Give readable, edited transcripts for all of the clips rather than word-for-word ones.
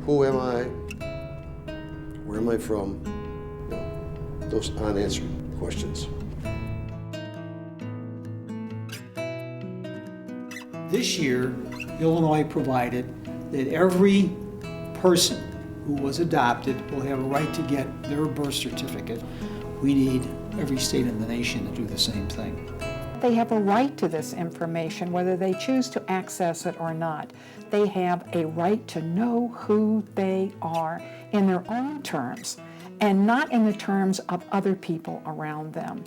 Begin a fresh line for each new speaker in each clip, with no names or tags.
Who am I? Where am I from? You know, those unanswered questions.
This year, Illinois provided that every person who was adopted will have a right to get their birth certificate. We need every state in the nation to do the same thing.
They have a right to this information, whether they choose to access it or not. They have a right to know who they are in their own terms and not in the terms of other people around them.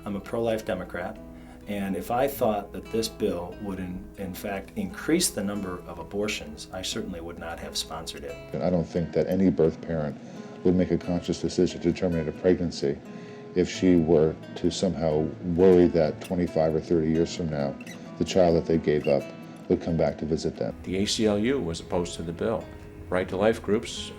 I'm a pro-life Democrat, and if I thought that this bill would in fact increase the number of abortions, I certainly would not have sponsored it.
I don't think that any birth parent would make a conscious decision to terminate a pregnancy if she were to somehow worry that 25 or 30 years from now, the child that they gave up would come back to visit them.
The ACLU was opposed to the bill. Right to Life groups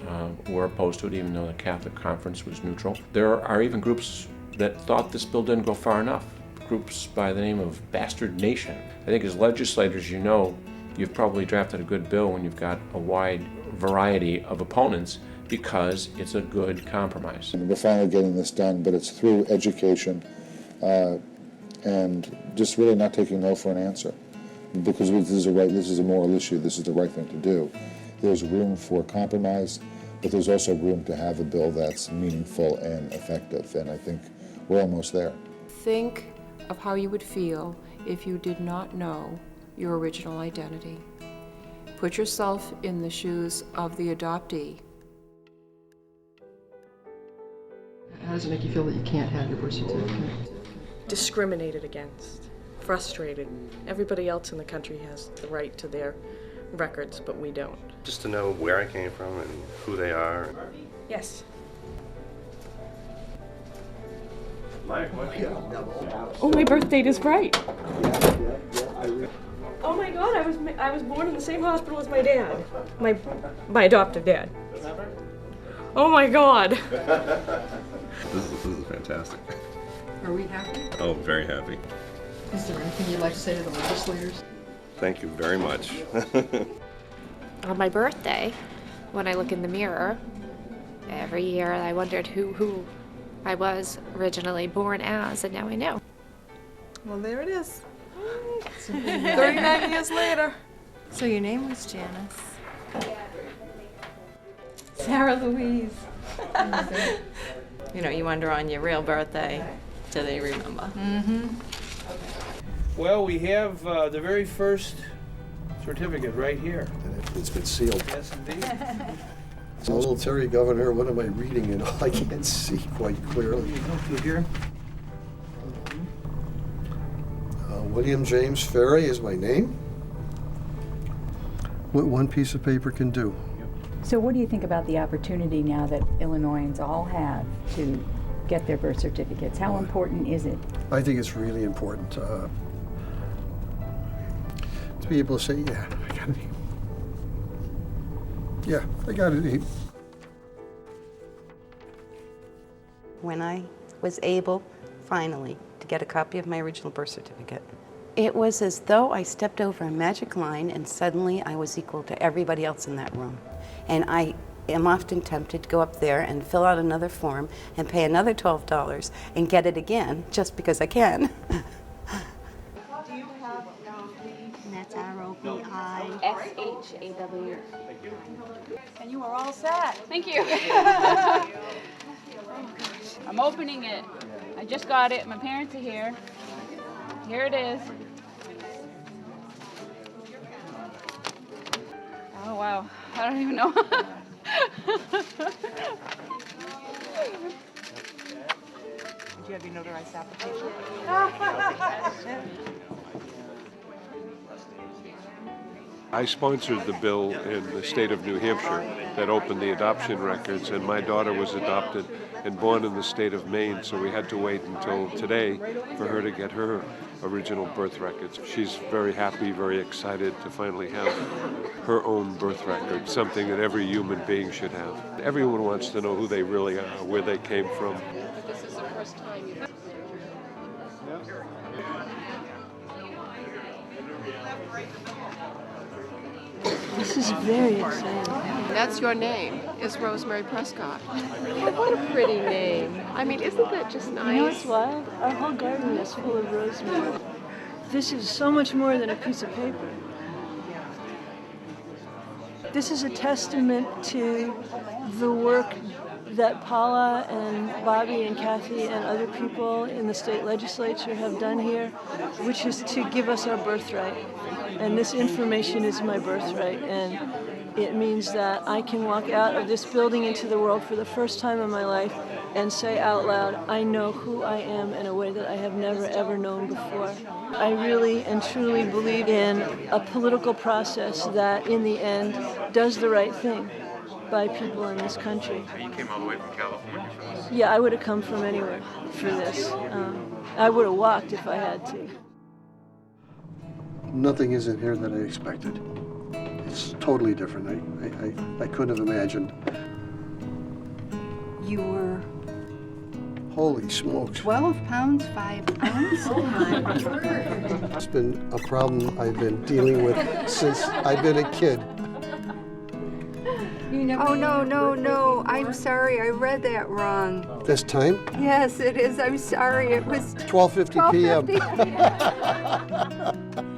were opposed to it, even though the Catholic Conference was neutral. There are even groups that thought this bill didn't go far enough. Groups by the name of Bastard Nation. I think as legislators, you know, you've probably drafted a good bill when you've got a wide variety of opponents because it's a good compromise.
We're finally getting this done, but it's through education and just really not taking no for an answer. Because this is a moral issue, this is the right thing to do. There's room for compromise, but there's also room to have a bill that's meaningful and effective, and I think we're almost there.
Think of how you would feel if you did not know your original identity. Put yourself in the shoes of the adoptee.
How does it make you feel that you can't have your birth certificate?
Discriminated against, frustrated. Everybody else in the country has the right to their records, but we don't.
Just to know where I came from and who they are.
Yes.
Oh, my birth date is right. Oh my God, I was born in the same hospital as my dad, my adoptive dad. Oh my God.
This is fantastic.
Are we happy?
Oh, very happy.
Is there anything you'd like to say to the legislators?
Thank you very much.
On my birthday, when I look in the mirror, every year I wondered who I was originally born as, and now I know.
Well, there it is. 39 years later.
So your name was Janice. Sarah Louise. You know, you wonder on your real birthday, do they remember? Mm-hmm.
Well, we have the very first certificate right here.
It's been sealed.
Yes, indeed.
Military governor, what am I reading? You know, I can't see quite clearly.
You here?
William James Ferry is my name. What one piece of paper can do.
So what do you think about the opportunity now that Illinoisans all have to get their birth certificates? How important is it?
I think it's really important to be able to say, yeah, I got a name. Yeah, I got a name.
When I was able, finally, to get a copy of my original birth certificate, it was as though I stepped over a magic line and suddenly I was equal to everybody else in that room. And I am often tempted to go up there and fill out another form and pay another $12 and get it again just because I can.
That's R-O-B-I.
S-H-A-W.
And you are all set.
Thank you. I'm opening it. I just got it. My parents are here. Here it is. Oh, wow. I don't even know.
Did you have your notarized application?
I sponsored the bill in the state of New Hampshire that opened the adoption records, and my daughter was adopted and born in the state of Maine, so we had to wait until today for her to get her original birth records. She's very happy, very excited to finally have her own birth record, something that every human being should have. Everyone wants to know who they really are, where they came from.
This is the first time you've... This is very exciting.
That's your name, is Rosemary Prescott. Oh, what a pretty name. I mean, isn't that just nice?
You know what's wild? Our whole garden is full of rosemary. This is so much more than a piece of paper. This is a testament to the work that Paula and Bobby and Kathy and other people in the state legislature have done here, which is to give us our birthright. And this information is my birthright, and it means that I can walk out of this building into the world for the first time in my life and say out loud, I know who I am in a way that I have never ever known before. I really and truly believe in a political process that in the end does the right thing by people in this country.
You came all the way from California for this?
Yeah, I would have come from anywhere for this. I would have walked if I had to.
Nothing is in here that I expected. It's totally different. I couldn't have imagined.
You were
Holy smokes.
12 pounds, 5 ounces? Oh my word.
It's been a problem I've been dealing with since I've been a kid.
Oh, no. I'm sorry. I read that wrong.
This time?
Yes, it is. I'm sorry. It was
12:50 p.m.
12:50 p.m.